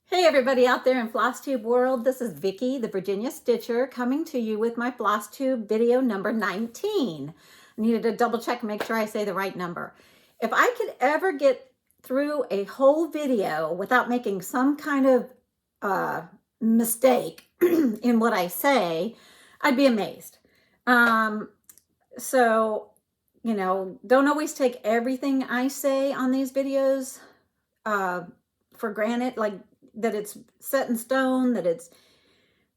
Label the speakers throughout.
Speaker 1: Hey everybody out there in Flosstube world, this is Vicky, the Virginia Stitcher, coming to you with my Flosstube video number 19. I needed to double check and make sure I say the right number. If I could ever get through a whole video without making some kind of mistake in what I say, I'd be amazed. So, don't always take everything I say on these videos for granted, like that it's set in stone, that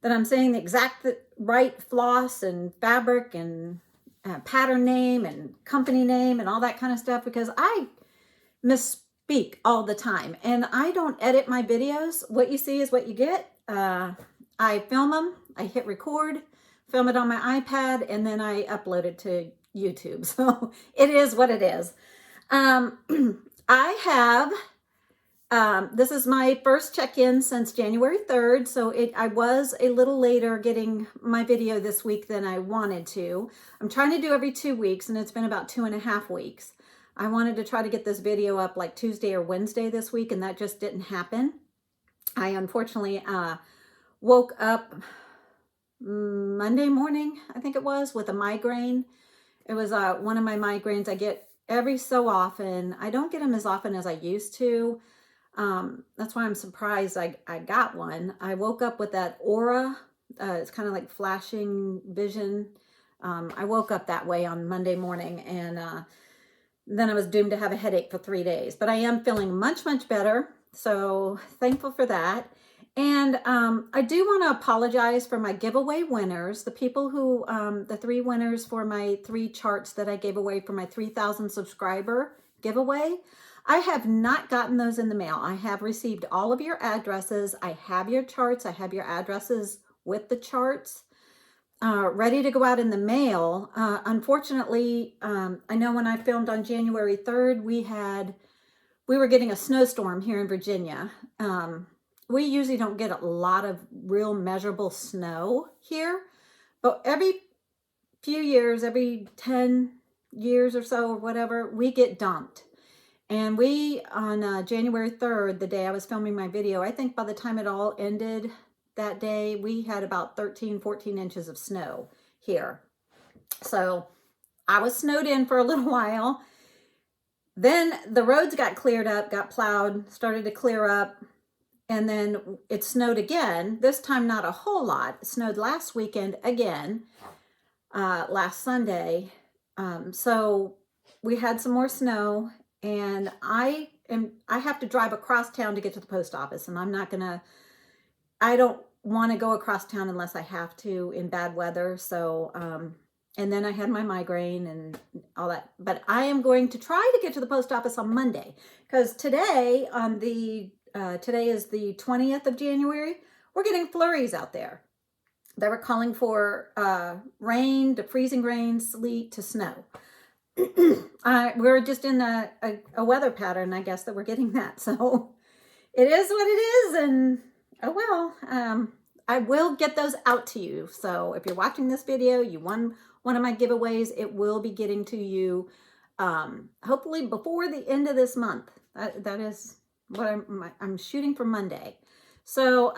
Speaker 1: I'm saying the exact right floss and fabric and pattern name and company name and all that kind of stuff, because I misspeak all the time and I don't edit my videos. What you see is what you get. I film them, I hit record, film it on my iPad, and then I upload it to YouTube. So it is what it is. I have this is my first check-in since January 3rd, so I was a little later getting my video this week than I wanted to. I'm trying to do every 2 weeks, and it's been about 2.5 weeks. I wanted to try to get this video up like Tuesday or Wednesday this week, and that just didn't happen. I unfortunately woke up Monday morning, I think it was, with a migraine. It was one of my migraines I get every so often. I don't get them as often as I used to. That's why I'm surprised I got one. I woke up with that aura. It's kind of like flashing vision. I woke up that way on Monday morning, and then I was doomed to have a headache for 3 days. But I am feeling much, much better. So thankful for that. And I do want to apologize for my giveaway winners, the people who, the 3 winners for my 3 charts that I gave away for my 3,000 subscriber giveaway. I have not gotten those in the mail. I have received all of your addresses. I have your charts. I have your addresses with the charts ready to go out in the mail. Unfortunately, I know when I filmed on January 3rd, we were getting a snowstorm here in Virginia. We usually don't get a lot of real measurable snow here, but every few years, every 10 years or so or whatever, we get dumped. And we, on January 3rd, the day I was filming my video, I think by the time it all ended that day, we had about 13, 14 inches of snow here. So I was snowed in for a little while. Then the roads got cleared up, got plowed, started to clear up. And then it snowed again. This time not a whole lot. It snowed last weekend again, last Sunday. So we had some more snow. And I have to drive across town to get to the post office, and I don't want to go across town unless I have to in bad weather. So, and then I had my migraine and all that, but I am going to try to get to the post office on Monday, because today is the 20th of January. We're getting flurries out there. They were calling for rain to freezing rain, sleet to snow. We're just in a weather pattern, I guess, that we're getting that. So it is what it is, and oh well. I will get those out to you. So if you're watching this video, you won one of my giveaways. It will be getting to you hopefully before the end of this month. That is what I'm shooting for Monday. So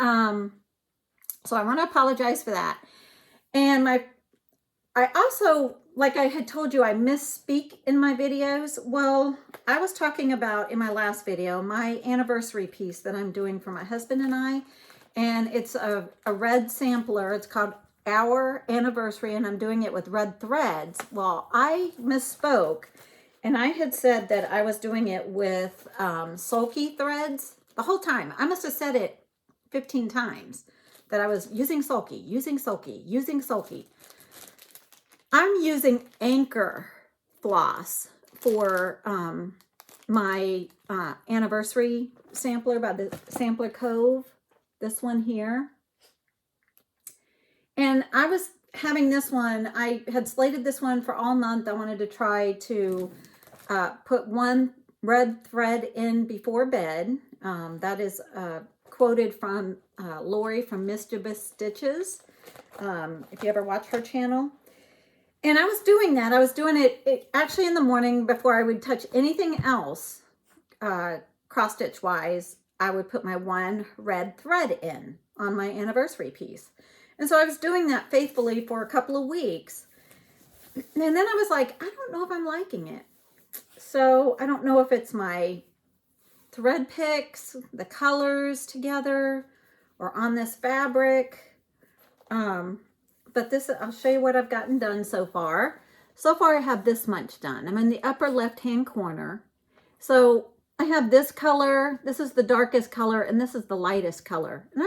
Speaker 1: so I want to apologize for that. And I also, like I had told you, I misspeak in my videos. Well, I was talking about in my last video, my anniversary piece that I'm doing for my husband and I. And it's a red sampler. It's called Our Anniversary, and I'm doing it with red threads. Well, I misspoke, and I had said that I was doing it with sulky threads the whole time. I must have said it 15 times that I was using sulky, using sulky, using sulky. I'm using Anchor floss for my anniversary sampler by the Sampler Cove, this one here. And I was having this one, I had slated this one for all month. I wanted to try to put one red thread in before bed. That is quoted from Lori from Mischievous Stitches, if you ever watch her channel. And I was doing that. I was doing it actually in the morning before I would touch anything else cross stitch wise. I would put my one red thread in on my anniversary piece. And so I was doing that faithfully for a couple of weeks. And then I was like, I don't know if I'm liking it. So I don't know if it's my thread picks, the colors together, or on this fabric. But this, I'll show you what I've gotten done so far. So far I have this much done. I'm in the upper left-hand corner. So I have this color, this is the darkest color, and this is the lightest color. And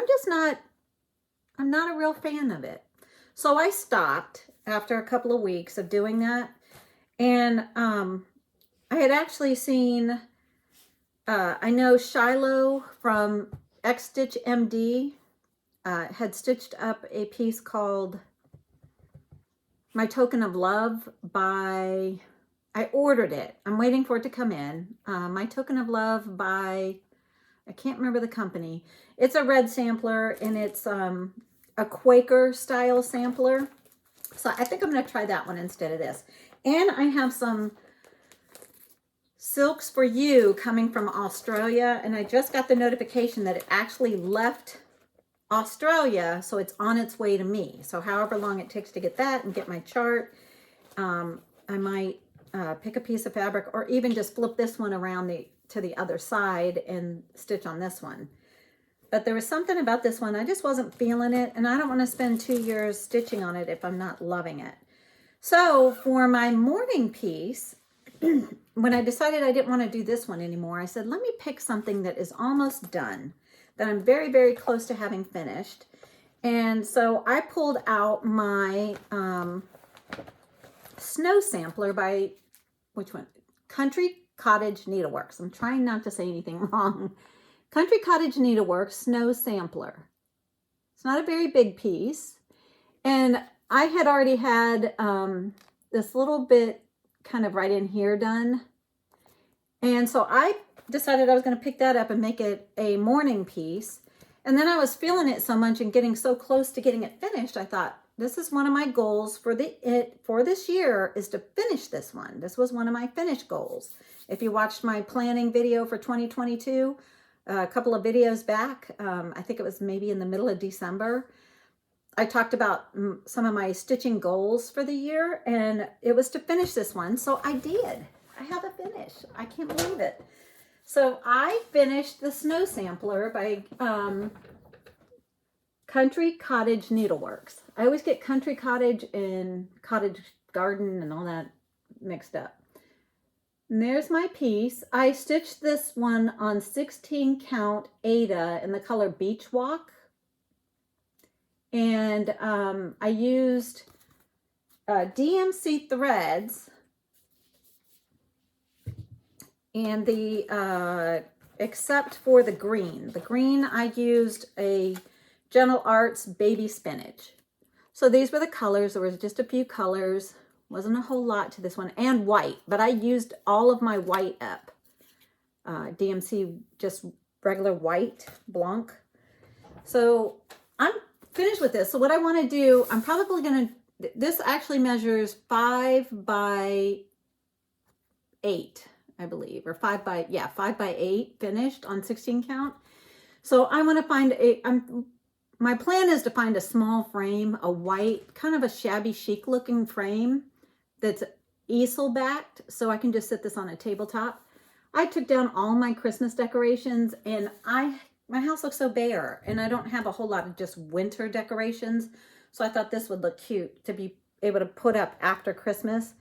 Speaker 1: I'm not a real fan of it. So I stopped after a couple of weeks of doing that. And I had actually seen, I know Shiloh from X Stitch MD had stitched up a piece called My Token of Love by, I ordered it. I'm waiting for it to come in. My Token of Love by, I can't remember the company. It's a red sampler, and it's a Quaker style sampler. So I think I'm going to try that one instead of this. And I have some Silks for You coming from Australia, and I just got the notification that it actually left Australia, so it's on its way to me. So however long it takes to get that and get my chart, I might pick a piece of fabric, or even just flip this one around to the other side and stitch on this one. But there was something about this one, I just wasn't feeling it, and I don't want to spend 2 years stitching on it if I'm not loving it. So for my morning piece, when I decided I didn't want to do this one anymore, I said, let me pick something that is almost done, that I'm very, very close to having finished. And so I pulled out my snow sampler by, which one? Country Cottage Needleworks. I'm trying not to say anything wrong. Country Cottage Needleworks Snow Sampler. It's not a very big piece. And I had already had this little bit kind of right in here done. And so I decided I was going to pick that up and make it a morning piece. And then I was feeling it so much and getting so close to getting it finished, I thought, this is one of my goals for this year, is to finish this one. This was one of my finish goals. If you watched my planning video for 2022, a couple of videos back, I think it was maybe in the middle of December, I talked about some of my stitching goals for the year, and it was to finish this one. So I did. I have a finish. I can't believe it. So I finished the Snow Sampler by Country Cottage Needleworks. I always get Country Cottage and Cottage Garden and all that mixed up. And there's my piece. I stitched this one on 16 count Aida in the color Beach Walk. And I used DMC threads, and the except for the green. The green, I used a Gentle Arts Baby Spinach. So these were the colors. There was just a few colors. Wasn't a whole lot to this one. And white, but I used all of my white up. DMC, just regular white, Blanc. So I'm finished with this. So what I want to do, I'm probably going to, this actually measures 5 by 8, I believe, or 5 by 8 finished on 16 count. So I want to find my plan is to find a small frame, a white, kind of a shabby chic looking frame that's easel backed, so I can just sit this on a tabletop. I took down all my Christmas decorations, and my house looks so bare, and I don't have a whole lot of just winter decorations. So I thought this would look cute to be able to put up after Christmas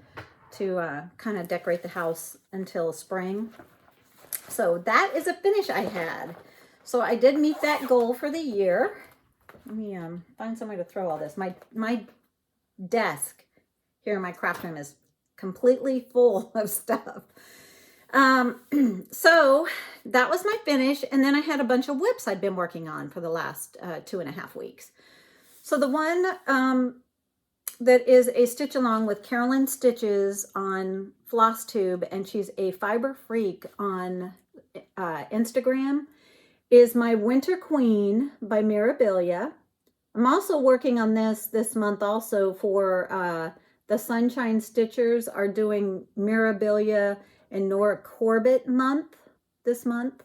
Speaker 1: to kind of decorate the house until spring. So that is a finish I had. So I did meet that goal for the year. Let me find somewhere to throw all this. My desk here in my craft room is completely full of stuff. So that was my finish. And then I had a bunch of whips I'd been working on for the last 2.5 weeks. So the one that is a stitch along with Carolyn Stitches on Flosstube, and she's a fiber freak on Instagram, is my Winter Queen by Mirabilia. I'm also working on this month also for the Sunshine Stitchers are doing Mirabilia and Nora Corbett month this month.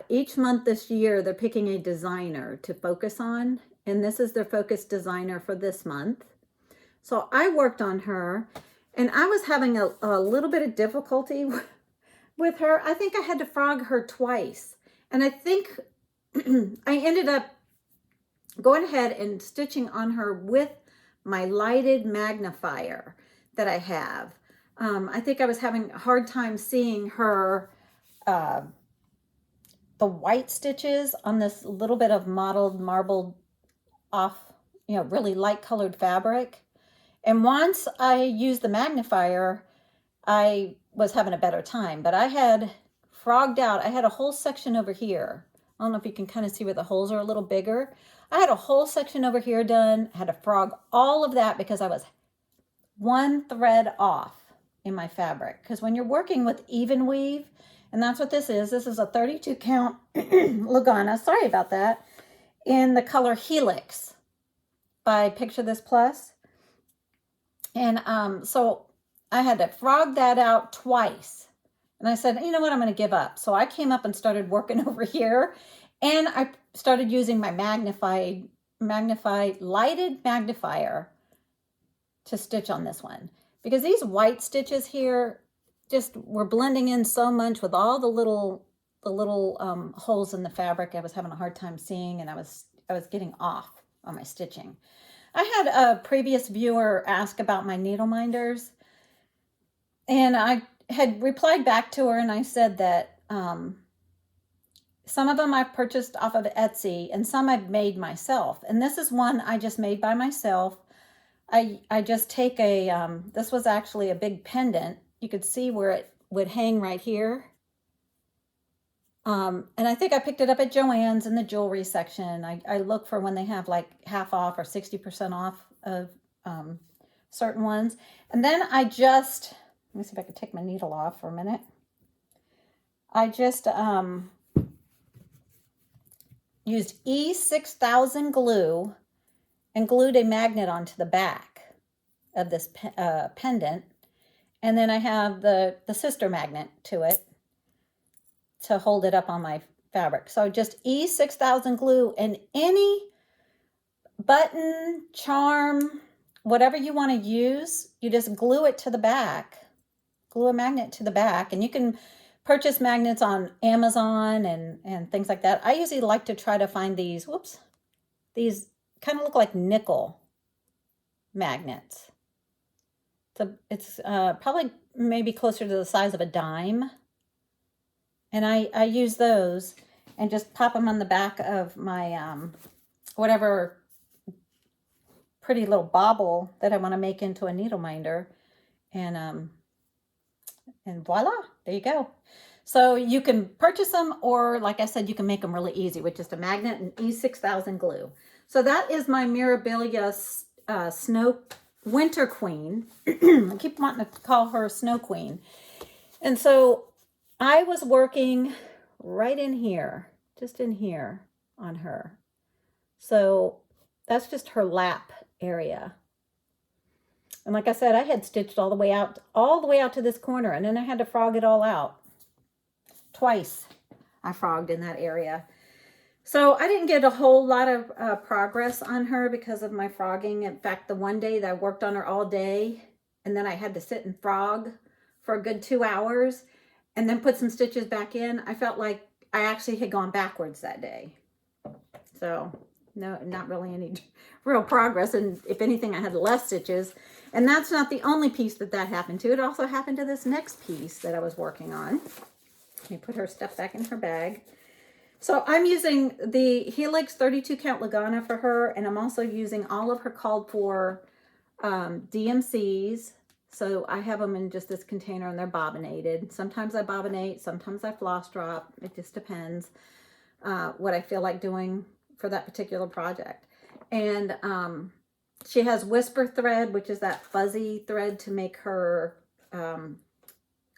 Speaker 1: each month this year, they're picking a designer to focus on, and this is their focus designer for this month. So I worked on her, and I was having a little bit of difficulty with her. I think I had to frog her twice, and I think I ended up going ahead and stitching on her with my lighted magnifier that I have. I think I was having a hard time seeing her, the white stitches on this little bit of mottled, marbled off, really light colored fabric. And once I used the magnifier, I was having a better time, but I had frogged out. I had a whole section over here. I don't know if you can kind of see where the holes are a little bigger. I had a whole section over here done. I had to frog all of that because I was one thread off in my fabric. Because when you're working with even weave, and that's what this is a 32 count Lagana, sorry about that, in the color Helix by Picture This Plus. And so I had to frog that out twice. And I said, you know what, I'm going to give up. So I came up and started working over here. And I started using my magnified lighted magnifier to stitch on this one. Because these white stitches here just were blending in so much with all the little holes in the fabric. I was having a hard time seeing, and I was getting off on my stitching. I had a previous viewer ask about my needle minders, and I had replied back to her, and I said that some of them I've purchased off of Etsy, and some I've made myself. And this is one I just made by myself. I just take a, this was actually a big pendant. You could see where it would hang right here. And I think I picked it up at Joann's in the jewelry section. I look for when they have like half off or 60% off of certain ones. And then I just, let me see if I can take my needle off for a minute. I just used E6000 glue and glued a magnet onto the back of this pendant. And then I have the sister magnet to it to hold it up on my fabric. So just E6000 glue, and any button, charm, whatever you want to use, you just glue it to the back. Glue a magnet to the back, and you can purchase magnets on Amazon and things like that. I usually like to try to find these, these kind of look like nickel magnets. So it's probably maybe closer to the size of a dime. And I use those and just pop them on the back of my whatever pretty little bauble that I want to make into a needle minder. And voila, there you go. So you can purchase them, or like I said, you can make them really easy with just a magnet and E6000 glue. So that is my Mirabilia Snow Winter Queen. I keep wanting to call her Snow Queen. And so I was working right in here, just in here on her. So that's just her lap area. And like I said, I had stitched all the way out to this corner, and then I had to frog it all out. Twice I frogged in that area. So I didn't get a whole lot of progress on her because of my frogging. In fact, the one day that I worked on her all day, and then I had to sit and frog for a good 2 hours and then put some stitches back in, I felt like I actually had gone backwards that day. So no, not really any real progress. And if anything, I had less stitches. And that's not the only piece that happened to. It also happened to this next piece that I was working on. Let me put her stuff back in her bag. So I'm using the Helix 32 count Lagana for her, and I'm also using all of her called for DMCs. So I have them in just this container, and they're bobbinated. Sometimes I bobbinate, sometimes I floss drop. It just depends what I feel like doing for that particular project. And she has whisper thread, which is that fuzzy thread to make her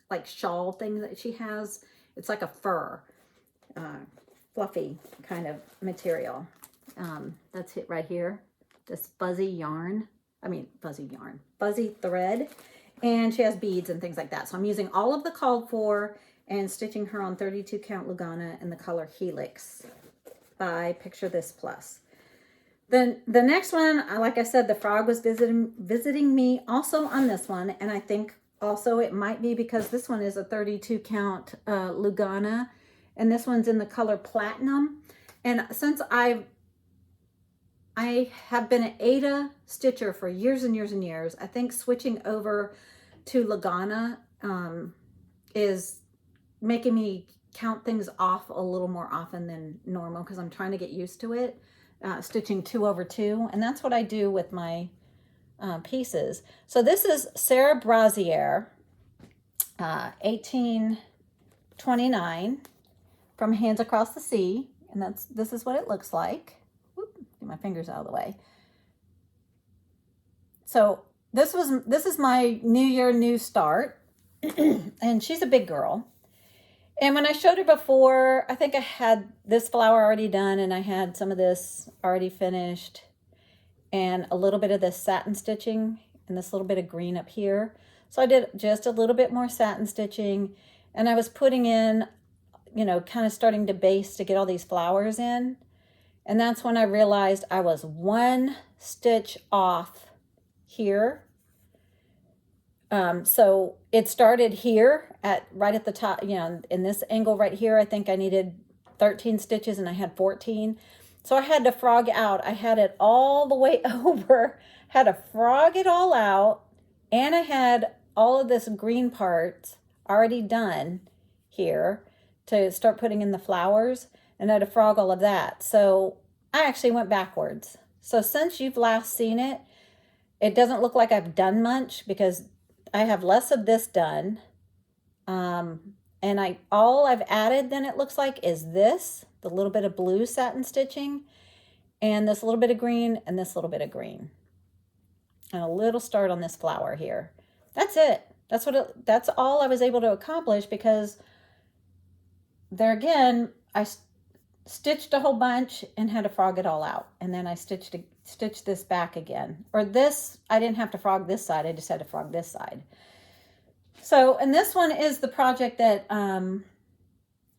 Speaker 1: like shawl thing that she has. It's like a fur, fluffy kind of material. That's it right here. This fuzzy thread. And she has beads and things like that. So I'm using all of the called for, and stitching her on 32 count Lugana in the color Helix by Picture This Plus. Then the next one, like I said, the frog was visiting me also on this one, and I think also it might be because this one is a 32 count Lugana, and this one's in the color Platinum. And since I have been an Ada stitcher for years and years and years, I think switching over to Lugana is making me count things off a little more often than normal because I'm trying to get used to it, stitching 2 over 2, and that's what I do with my pieces. So this is Sarah Brazier, 1829, from Hands Across the Sea, and this is what it looks like. Whoop, get my fingers out of the way. So this is my New Year, New Start, and she's a big girl. And when I showed her before, I think I had this flower already done, and I had some of this already finished, and a little bit of this satin stitching, and this little bit of green up here. So I did just a little bit more satin stitching, and I was putting in, you know, kind of starting to base to get all these flowers in. And that's when I realized I was 1 stitch off here. So it started here right at the top, you know, in this angle right here. I think I needed 13 stitches and I had 14. So I had to frog out. I had it all the way over, had to frog it all out, and I had all of this green part already done here to start putting in the flowers, and I had to frog all of that. So I actually went backwards. So since you've last seen it, it doesn't look like I've done much because I have less of this done. And all I've added then it looks like is this, the little bit of blue satin stitching, and this little bit of green, and this little bit of green. And a little start on this flower here. That's it. That's all I was able to accomplish, because there again, I stitched a whole bunch and had to frog it all out. And then I stitched this back again. Or this, I didn't have to frog this side, I just had to frog this side. So, and this one is the project that I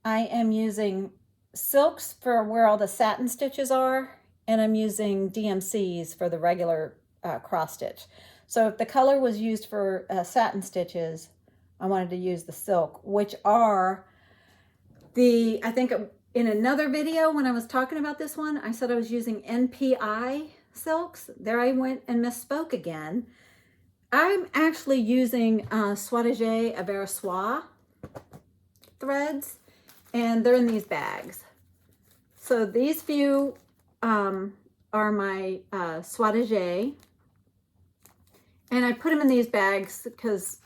Speaker 1: am using silks for where all the satin stitches are, and I'm using DMCs for the regular cross stitch. So if the color was used for satin stitches, I wanted to use the silk, which are I think in another video when I was talking about this one, I said I was using NPI silks. There I went and misspoke again. I'm actually using Soitagé Avera Soie threads, and they're in these bags. So these few are my Soitagé, and I put them in these bags because,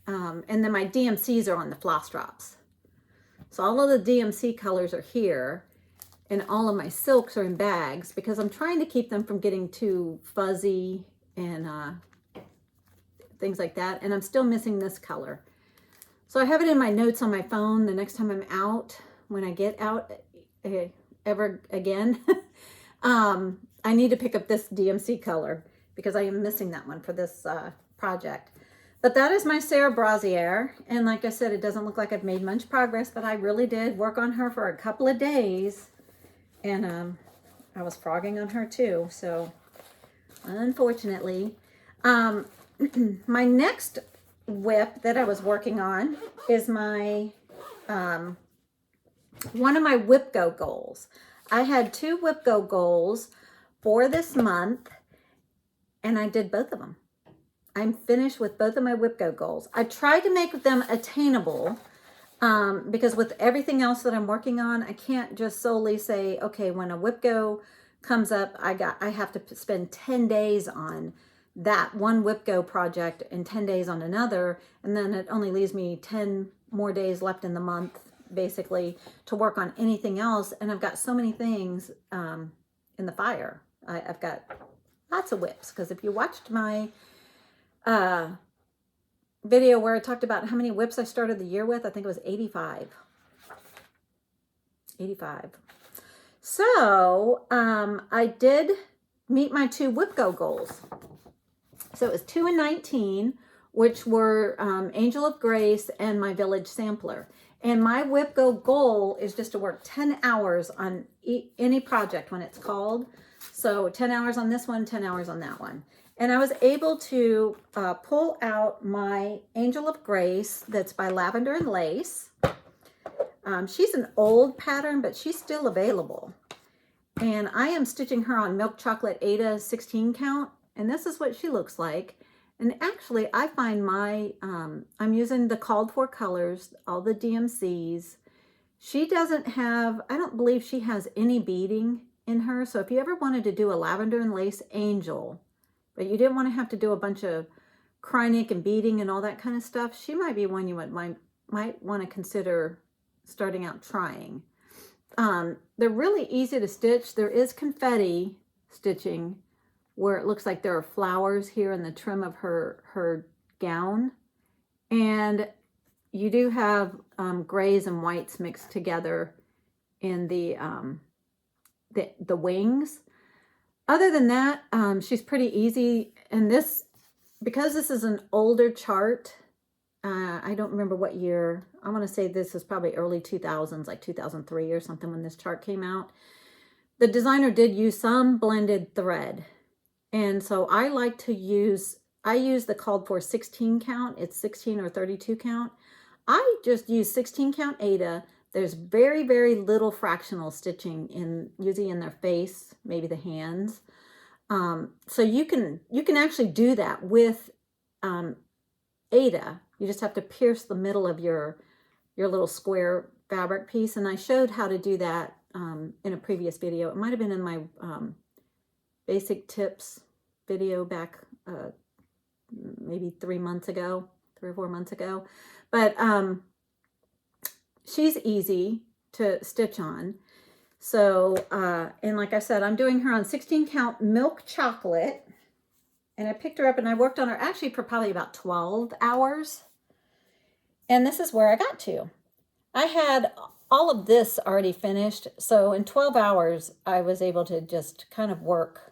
Speaker 1: and then my DMCs are on the floss drops. So all of the DMC colors are here, and all of my silks are in bags because I'm trying to keep them from getting too fuzzy and things like that. And I'm still missing this color. So I have it in my notes on my phone the next time I'm out, when I get out ever again. I need to pick up this DMC color because I am missing that one for this project. But that is my Sarah Brazier, and like I said, it doesn't look like I've made much progress, but I really did work on her for a couple of days, and I was frogging on her too, so unfortunately. My next whip that I was working on is my one of my Whip Go goals. I had 2 Whip Go goals for this month, and I did both of them. I'm finished with both of my Whip Go goals. I tried to make them attainable because with everything else that I'm working on, I can't just solely say, okay, when a Whip Go comes up, I have to spend 10 days on that one Whip Go project and 10 days on another, and then it only leaves me 10 more days left in the month, basically, to work on anything else. And I've got so many things in the fire. I've got lots of whips, because if you watched my video where I talked about how many whips I started the year with, I think it was 85. So I did meet my 2 Whip Go goals. So it was 2 and 19, which were Angel of Grace and my Village Sampler. And my whip go goal is just to work 10 hours on any project when it's called. So 10 hours on this one, 10 hours on that one. And I was able to pull out my Angel of Grace that's by Lavender and Lace. She's an old pattern, but she's still available. And I am stitching her on Milk Chocolate Ada 16 count. And this is what she looks like. And actually, I find I'm using the called for colors, all the DMCs. She doesn't have, I don't believe she has any beading in her. So if you ever wanted to do a Lavender and Lace Angel, but you didn't want to have to do a bunch of Krynic and beading and all that kind of stuff, she might be one you might want to consider starting out trying. They're really easy to stitch. There is confetti stitching where it looks like there are flowers here in the trim of her gown. And you do have grays and whites mixed together in the wings. Other than that, she's pretty easy. And this, because this is an older chart, I don't remember what year. I want to say this is probably early 2000s, like 2003 or something when this chart came out. The designer did use some blended thread. And so I like to use the called for 16 count. It's 16 or 32 count. I just use 16 count Ada. There's very, very little fractional stitching usually in their face, maybe the hands. So you can actually do that with Ada. You just have to pierce the middle of your little square fabric piece. And I showed how to do that in a previous video. It might have been in my basic tips video back maybe 3 or 4 months ago. But she's easy to stitch on. So, and like I said, I'm doing her on 16 count Milk Chocolate. And I picked her up and I worked on her actually for probably about 12 hours. And this is where I got to. I had all of this already finished. So in 12 hours, I was able to just kind of work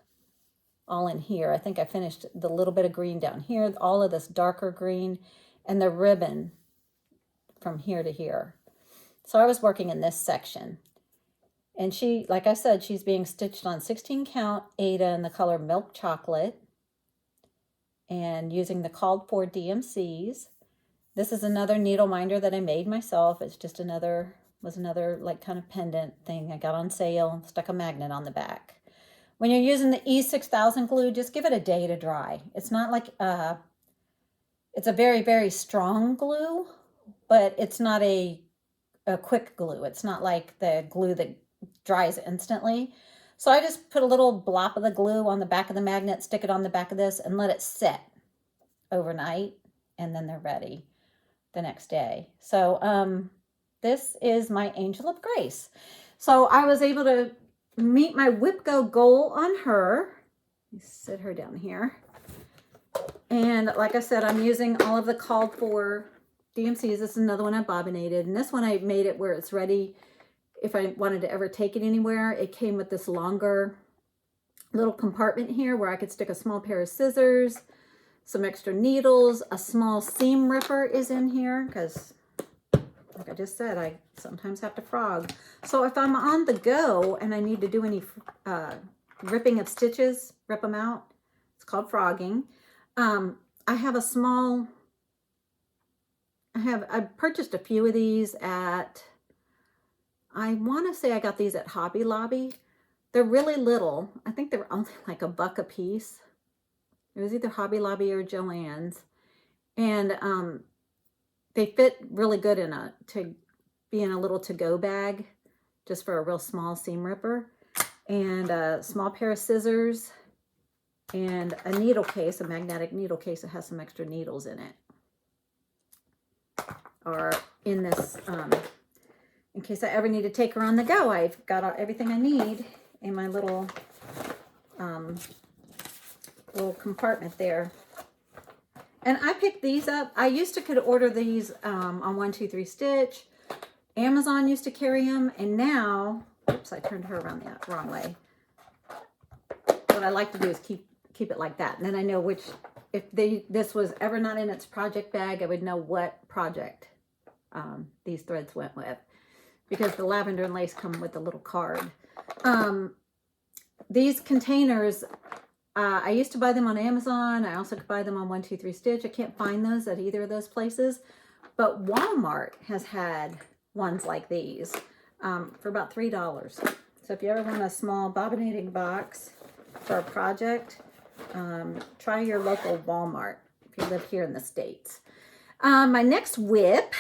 Speaker 1: all in here. I think I finished the little bit of green down here, all of this darker green, and the ribbon from here to here. So I was working in this section. And she, like I said, she's being stitched on 16 count Ada in the color Milk Chocolate and using the called for DMCs. This is another needle minder that I made myself. It's just another like kind of pendant thing I got on sale, stuck a magnet on the back. When you're using the E6000 glue, just give it a day to dry. It's not like, it's a very, very strong glue, but it's not a quick glue. It's not like the glue that dries instantly. So I just put a little blop of the glue on the back of the magnet, stick it on the back of this, and let it set overnight, and then they're ready the next day. So this is my Angel of Grace. So I was able to meet my whip go goal on her. Let me sit her down here. And like I said, I'm using all of the called for DMCs. This is another one I bobbinated. And this one I made it where it's ready if I wanted to ever take it anywhere. It came with this longer little compartment here where I could stick a small pair of scissors, some extra needles, a small seam ripper is in here because, like I just said, I sometimes have to frog. So if I'm on the go and I need to do any ripping of stitches, rip them out, it's called frogging. I have a small, I purchased a few of these at, I want to say I got these at Hobby Lobby. They're really little. I think they're only like $1 a piece. It was either Hobby Lobby or Joann's. And they fit really good to be in a little to-go bag, just for a real small seam ripper. And a small pair of scissors and a needle case, a magnetic needle case that has some extra needles in it. Or in this, in case I ever need to take her on the go, I've got everything I need in my little little compartment there. And I picked these up. I used to could order these on 1-2-3 Stitch. Amazon used to carry them, and now, oops, I turned her around the wrong way. What I like to do is keep it like that, and then I know which, if this was ever not in its project bag, I would know what project these threads went with, because the lavender and lace come with a little card. These containers, I used to buy them on Amazon. I also could buy them on 123 Stitch. I can't find those at either of those places, but Walmart has had ones like these for about $3. So if you ever want a small bobbinating box for a project, try your local Walmart if you live here in the States. My next whip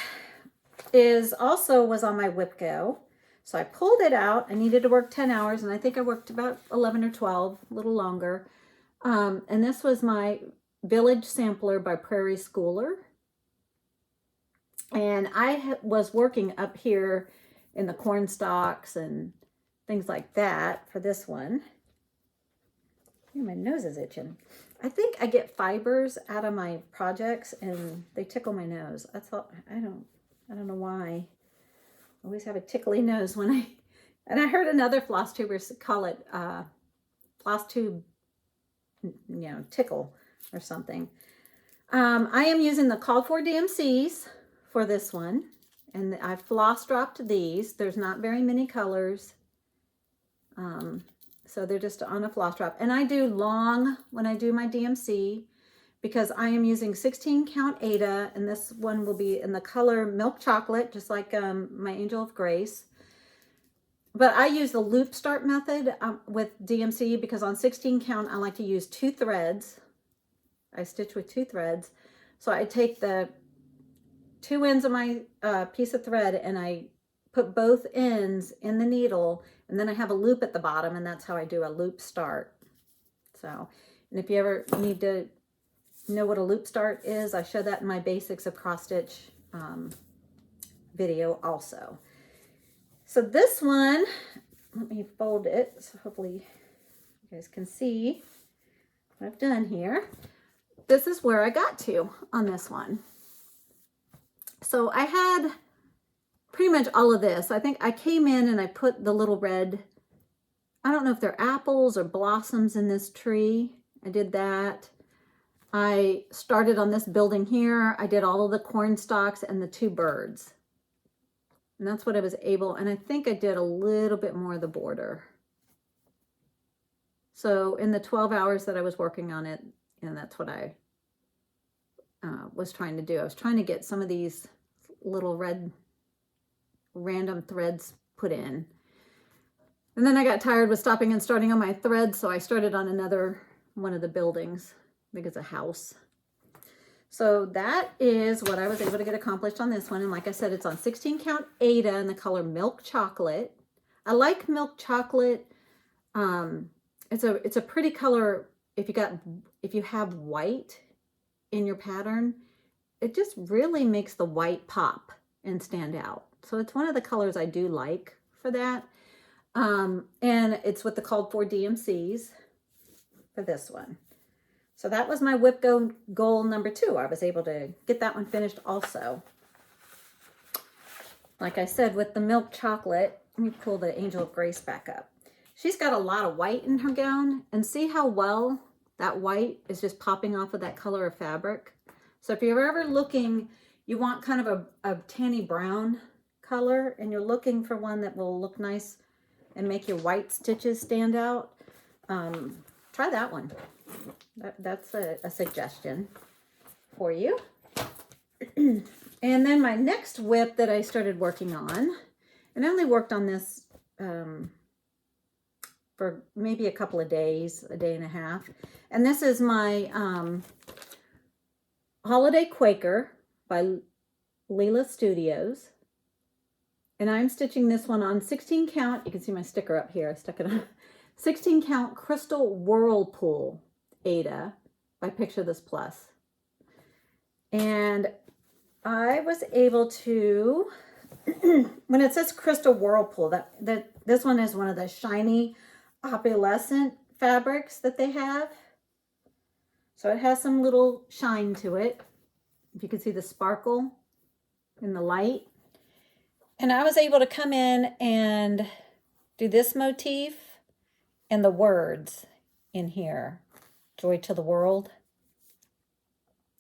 Speaker 1: was on my Whip Go. So I pulled it out. I needed to work 10 hours, and I think I worked about 11 or 12, a little longer. And this was my Village Sampler by Prairie Schooler. And I was working up here in the corn stalks and things like that for this one. My nose is itching. I think I get fibers out of my projects and they tickle my nose. I don't know why. I always have a tickly nose when and I heard another floss tubers call it floss tube, tickle or something. I am using the called for DMCs for this one, and I floss dropped these. There's not very many colors. So they're just on a floss drop. And I do long when I do my DMC, because I am using 16 count Ada, and this one will be in the color Milk Chocolate, just like my Angel of Grace. But I use the loop start method with DMC, because on 16 count, I like to use 2 threads. I stitch with 2 threads. So I take the 2 ends of my piece of thread and I put both ends in the needle, and then I have a loop at the bottom, and that's how I do a loop start. So, and if you ever need to know what a loop start is, I show that in my basics of cross stitch video also. So this one, let me fold it so hopefully you guys can see what I've done here. This is where I got to on this one. So I had pretty much all of this. I think I came in and I put the little red, I don't know if they're apples or blossoms in this tree. I did that. I started on this building here. I did all of the corn stalks and the 2 birds. And that's what I was able, and I think I did a little bit more of the border. So in the 12 hours that I was working on it, and that's what I was trying to do. I was trying to get some of these little red random threads put in. And then I got tired with stopping and starting on my threads, so I started on another one of the buildings. I think it's a house. So that is what I was able to get accomplished on this one. And like I said, it's on 16 count Ada in the color Milk Chocolate. I like Milk Chocolate. It's a pretty color. If you have white in your pattern, it just really makes the white pop and stand out. So it's one of the colors I do like for that. And it's with the called for DMCs for this one. So that was my Whip Go goal number 2. I was able to get that one finished also. Like I said, with the Milk Chocolate, let me pull the Angel of Grace back up. She's got a lot of white in her gown, and see how well that white is just popping off of that color of fabric. So if you're ever looking, you want kind of a tanny brown color, and you're looking for one that will look nice and make your white stitches stand out, try that one. That's a suggestion for you. And then my next whip that I started working on, and I only worked on this for maybe a couple of days, a day and a half. And this is my Holiday Quaker by Leela Studios. And I'm stitching this one on 16 count. You can see my sticker up here. I stuck it on 16 count Crystal Whirlpool Ada by Picture This Plus. And I was able to, when it says Crystal Whirlpool, this one is one of the shiny opalescent fabrics that they have. So it has some little shine to it. If you can see the sparkle in the light. And I was able to come in and do this motif and the words in here. Joy to the World.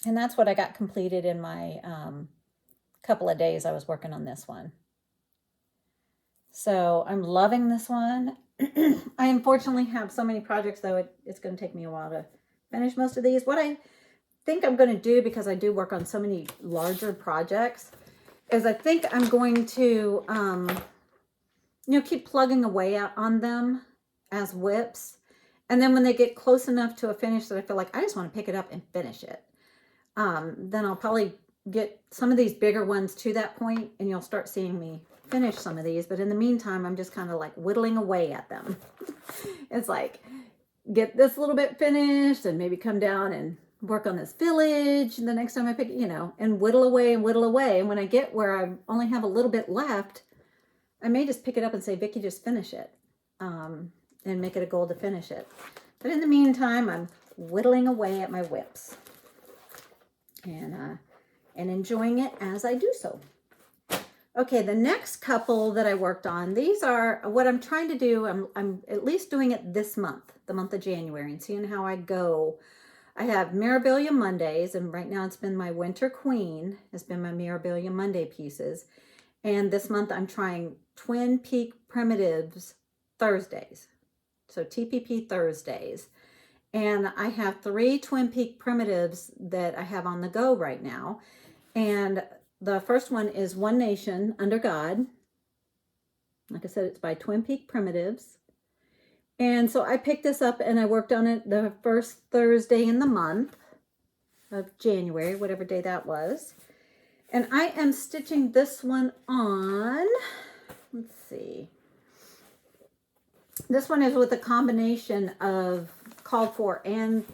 Speaker 1: And that's what I got completed in my couple of days I was working on this one. So I'm loving this one. I unfortunately have so many projects, though it's going to take me a while to finish most of these. What I think I'm going to do, because I do work on so many larger projects, is I think I'm going to, keep plugging away on them as whips. And then when they get close enough to a finish that I feel like I just want to pick it up and finish it, then I'll probably get some of these bigger ones to that point, and you'll start seeing me finish some of these. But in the meantime, I'm just kind of like whittling away at them. It's like, get this little bit finished and maybe come down and work on this village. And the next time I pick, and whittle away and whittle away. And when I get where I only have a little bit left, I may just pick it up and say, Vicki, just finish it. And make it a goal to finish it. But in the meantime, I'm whittling away at my whips. And enjoying it as I do so. Okay, the next couple that I worked on, these are what I'm trying to do. I'm at least doing it this month, the month of January, and seeing how I go. I have Mirabilia Mondays, and right now it's been my Winter Queen, has been my Mirabilia Monday pieces. And this month I'm trying Twin Peak Primitives Thursdays. So TPP Thursdays. And I have 3 Twin Peak Primitives that I have on the go right now. And the first one is One Nation Under God. Like I said, it's by Twin Peak Primitives. And so I picked this up and I worked on it the first Thursday in the month of January, whatever day that was. And I am stitching this one on, let's see. This one is with a combination of called for and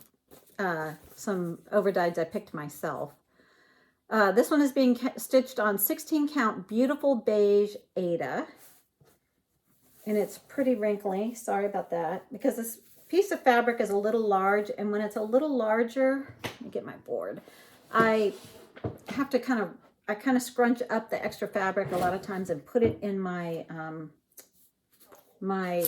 Speaker 1: some overdyes I picked myself. This one is being stitched on 16 count Beautiful Beige Ada. And it's pretty wrinkly. Sorry about that. Because this piece of fabric is a little large. And when it's a little larger, let me get my board. I have to kind of scrunch up the extra fabric a lot of times and put it in my my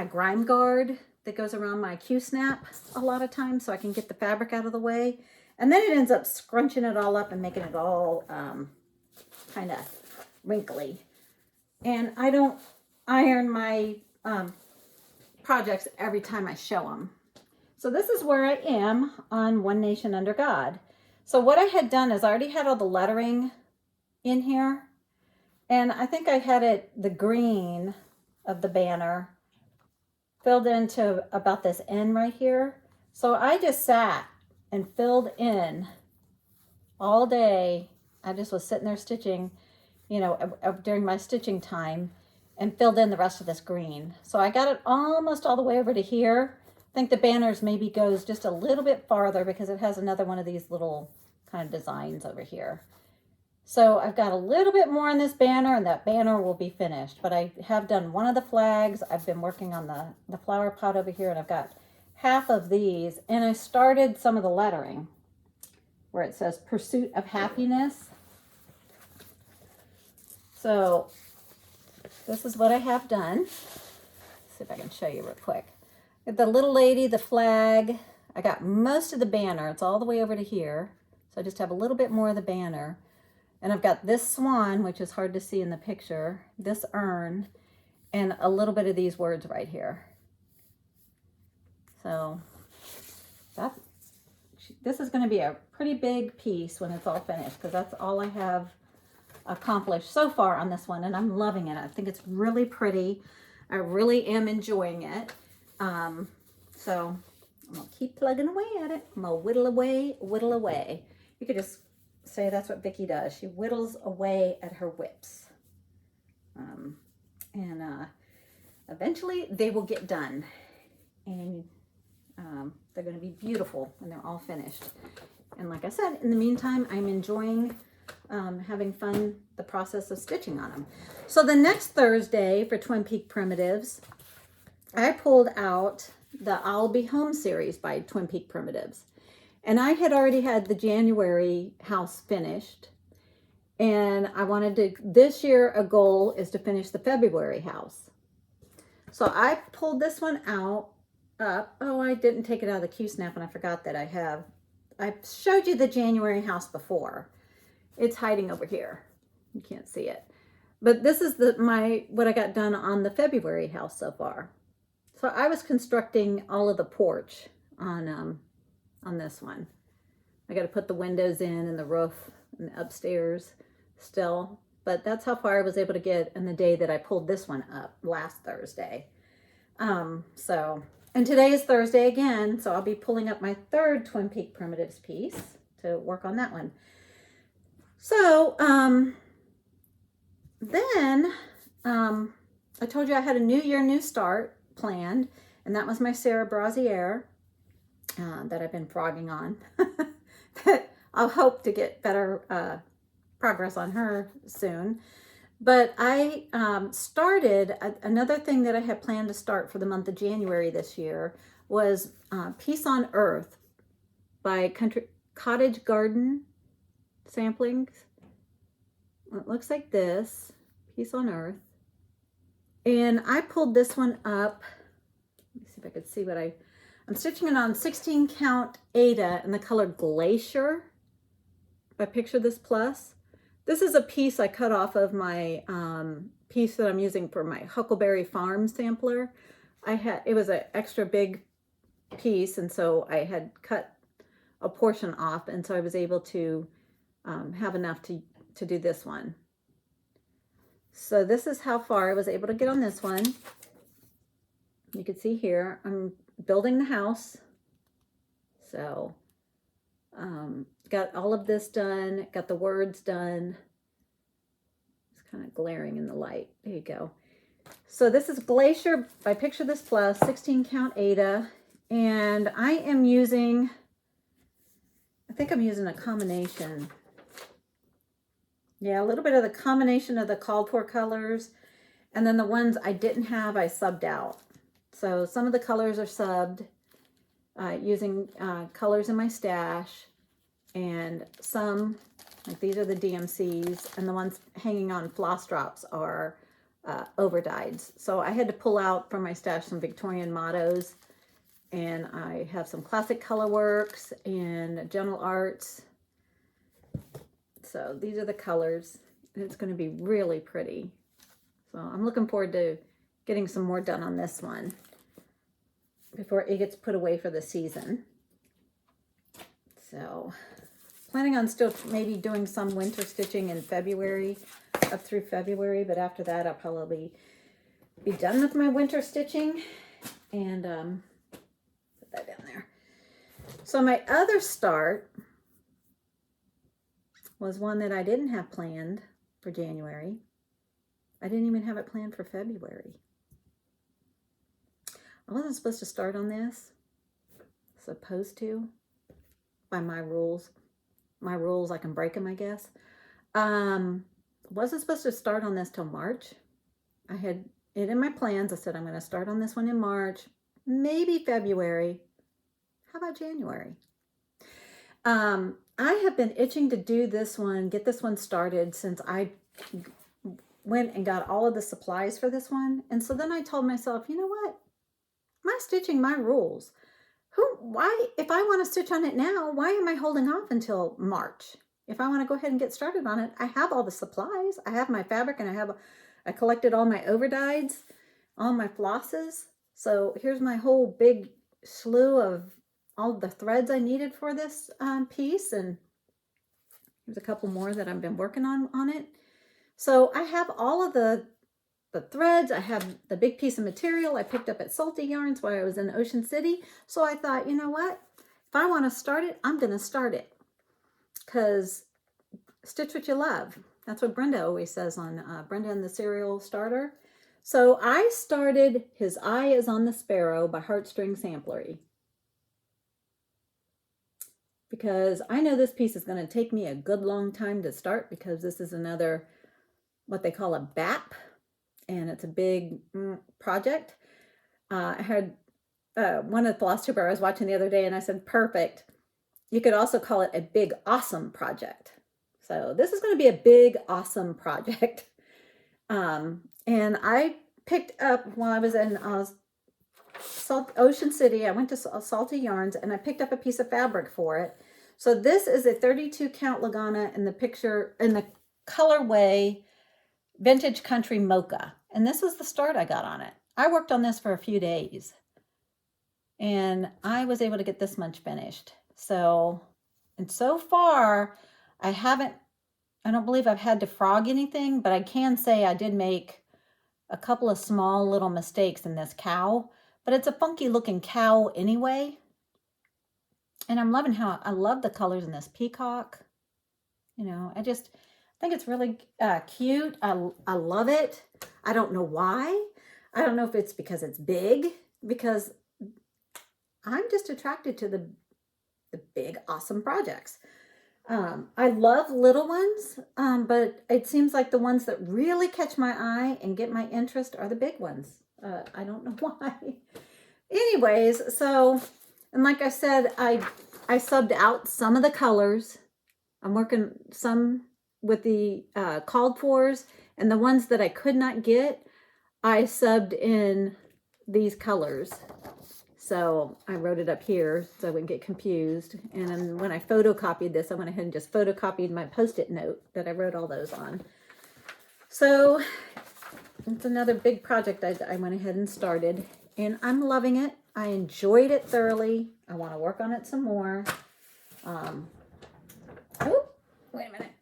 Speaker 1: grime guard that goes around my Q-snap a lot of times, so I can get the fabric out of the way. And then it ends up scrunching it all up and making it all kind of wrinkly. And I don't iron my projects every time I show them. So this is where I am on One Nation Under God. So what I had done is I already had all the lettering in here. And I think I had the green of the banner filled into about this end right here. So I just sat and filled in all day. I just was sitting there stitching, during my stitching time, and filled in the rest of this green. So I got it almost all the way over to here. I think the banners maybe goes just a little bit farther because it has another one of these little kind of designs over here. So I've got a little bit more on this banner, and that banner will be finished. But I have done one of the flags. I've been working on the flower pot over here, and I've got half of these. And I started some of the lettering where it says Pursuit of Happiness. So this is what I have done. Let's see if I can show you real quick. The little lady, the flag. I got most of the banner. It's all the way over to here. So I just have a little bit more of the banner. And I've got this swan, which is hard to see in the picture, this urn, and a little bit of these words right here. So this is going to be a pretty big piece when it's all finished, because that's all I have accomplished so far on this one, and I'm loving it. I think it's really pretty. I really am enjoying it. So I'm going to keep plugging away at it. I'm going to whittle away, whittle away. You could just say that's what Vicki does. She whittles away at her whips. Eventually they will get done. And they're going to be beautiful when they're all finished. And like I said, in the meantime, I'm enjoying having fun, the process of stitching on them. So the next Thursday for Twin Peak Primitives, I pulled out the I'll Be Home series by Twin Peak Primitives. And I had already had the January house finished. And I wanted to, this year, a goal is to finish the February house. So I pulled this one out, up. Oh, I didn't take it out of the Q-snap, and I forgot that I have I showed you the January house before. It's hiding over here. You can't see it. But this is what I got done on the February house so far. So I was constructing all of the porch on this one. I got to put the windows in and the roof and the upstairs still. But that's how far I was able to get in the day that I pulled this one up last Thursday. And today is Thursday again, so I'll be pulling up my third Twin Peak Primitives piece to work on that one. So, then I told you I had a new year, new start planned, and that was my Sarah Brazier that I've been frogging on. That I'll hope to get better progress on her soon. But I started, another thing that I had planned to start for the month of January this year was Peace on Earth by Cottage Garden Samplings. It looks like this, Peace on Earth. And I pulled this one up. Let me see if I could see what I'm stitching it on 16 count Aida in the color Glacier by Picture This Plus. This is a piece I cut off of my piece that I'm using for my Huckleberry Farm sampler. It was an extra big piece, and so I had cut a portion off, and so I was able to have enough to do this one. So this is how far I was able to get on this one. You can see here, I'm building the house. So got all of this done, got the words done. It's kind of glaring in the light. There you go. So this is Glacier by Picture This Plus, 16 count Aida. And I am using, I think I'm using a combination. Yeah, a little bit of the combination of the called for colors. And then the ones I didn't have, I subbed out. So some of the colors are subbed using colors in my stash. And some, like these are the DMCs, and the ones hanging on floss drops are overdyes. So I had to pull out from my stash some Victorian mottos, and I have some classic color works and General Arts. So these are the colors. It's going to be really pretty. So I'm looking forward to getting some more done on this one before it gets put away for the season. So planning on still maybe doing some winter stitching in February, up through February, but after that I'll probably be done with my winter stitching and put that down there. So my other start was one that I didn't have planned for January. I didn't even have it planned for February. I wasn't supposed to start on this, supposed to, by my rules. My rules, I can break them, I guess. Wasn't supposed to start on this till March. I had it in my plans. I said I'm going to start on this one in March, maybe February. How about January? I have been itching to do this one, get this one started since I went and got all of the supplies for this one. And so then I told myself, you know what? My stitching, my rules. Why, if I want to stitch on it now, why am I holding off until March? If I want to go ahead and get started on it, I have all the supplies. I have my fabric, and I collected all my overdyes, all my flosses. So here's my whole big slew of all the threads I needed for this piece. And there's a couple more that I've been working on it. So I have all of the threads. I have the big piece of material I picked up at Salty Yarns while I was in Ocean City. So I thought, you know what? If I want to start it, I'm going to start it. Because stitch what you love. That's what Brenda always says on Brenda and the Serial Starter. So I started His Eye is on the Sparrow by Heartstring Samplery. Because I know this piece is going to take me a good long time to start, because this is another, what they call a BAP. And it's a big project. I heard one of the Flosstube I was watching the other day, and I said, perfect. You could also call it a big, awesome project. So this is going to be a big, awesome project. And I picked up, while I was in Ocean City, I went to Salty Yarns, and I picked up a piece of fabric for it. So this is a 32 count Lagana in the picture, in the colorway Vintage Country Mocha. And this was the start I got on it. I worked on this for a few days and I was able to get this much finished. So, and so far I don't believe I've had to frog anything, but I can say I did make a couple of small little mistakes in this cow, but it's a funky looking cow anyway. And I'm loving how, I love the colors in this peacock. You know, I think it's really cute. I love it. I don't know why. I don't know if it's because it's big, because I'm just attracted to the big, awesome projects. I love little ones, but it seems like the ones that really catch my eye and get my interest are the big ones. I don't know why. Anyways, so, and like I said, I subbed out some of the colors. I'm working some with the called fors, and the ones that I could not get, I subbed in these colors. So I wrote it up here so I wouldn't get confused. And then when I photocopied this, I went ahead and just photocopied my Post-it note that I wrote all those on. So it's another big project I went ahead and started, and I'm loving it. I enjoyed it thoroughly. I want to work on it some more. Oh, wait a minute.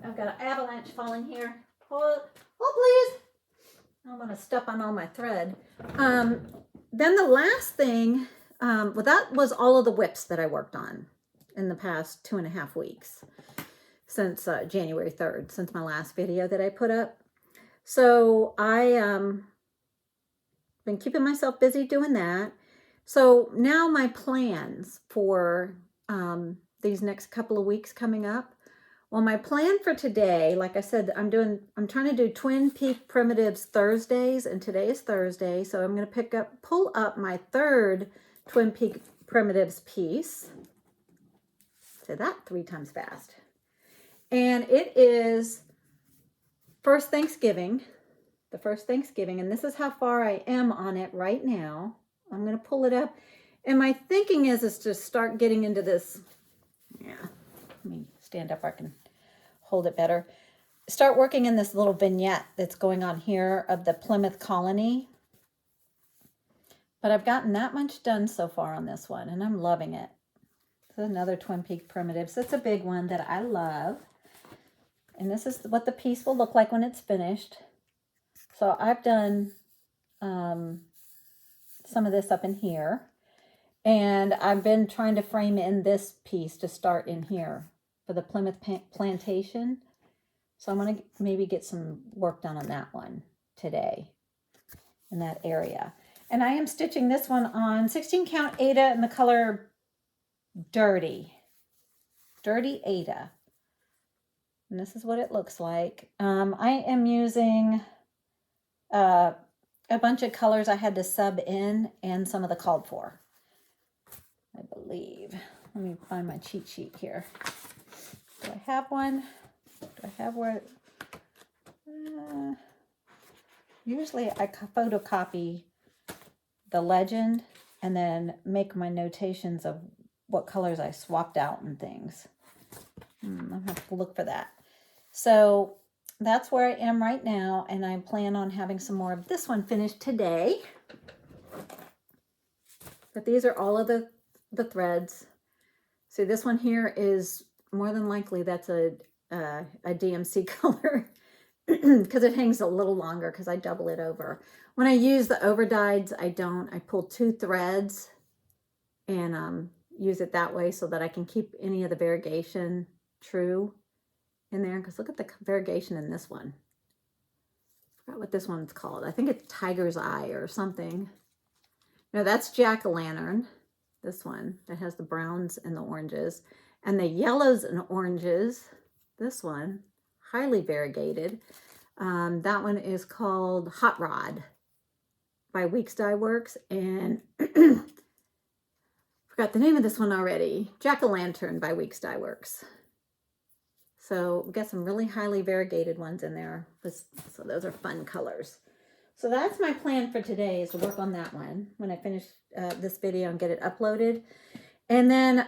Speaker 1: I've got an avalanche falling here. Oh, please. I don't want to step on all my thread. Then the last thing, well, that was all of the whips that I worked on in the past 2.5 weeks since January 3rd, since my last video that I put up. So I been keeping myself busy doing that. So now my plans for these next couple of weeks coming up. Well, my plan for today, like I said, I'm trying to do Twin Peak Primitives Thursdays, and today is Thursday, so I'm going to pull up my third Twin Peak Primitives piece. Say that 3 times fast. And it is the first Thanksgiving, and this is how far I am on it right now. I'm going to pull it up, and my thinking is to start getting into this. Yeah, let me stand up where I can hold it better. Start working in this little vignette that's going on here of the Plymouth Colony. But I've gotten that much done so far on this one, and I'm loving it. This is another Twin Peak Primitives. It's a big one that I love. And this is what the piece will look like when it's finished. So I've done some of this up in here. And I've been trying to frame in this piece to start in here for the Plymouth Plantation. So I'm going to maybe get some work done on that one today in that area. And I am stitching this one on 16 count Aida in the color Dirty Aida. And this is what it looks like. I am using a bunch of colors I had to sub in and some of the called for, I believe. Let me find my cheat sheet here. Do I have one? Do I have where? Usually I photocopy the legend and then make my notations of what colors I swapped out and things. I'll have to look for that. So that's where I am right now, and I plan on having some more of this one finished today. But these are all of the threads. See, this one here is more than likely that's a DMC color because it hangs a little longer because I double it over. When I use the overdyes, I pull 2 threads and use it that way so that I can keep any of the variegation true in there. Because look at the variegation in this one. I forgot what this one's called. I think it's Tiger's Eye or something. No, that's Jack-o'-lantern. This one that has the browns and the oranges. And the yellows and oranges, this one, highly variegated. That one is called Hot Rod by Weeks Dye Works. And forgot the name of this one already. Jack-o'-lantern by Weeks Dye Works. So we got some really highly variegated ones in there. So those are fun colors. So that's my plan for today, is to work on that one when I finish this video and get it uploaded. And then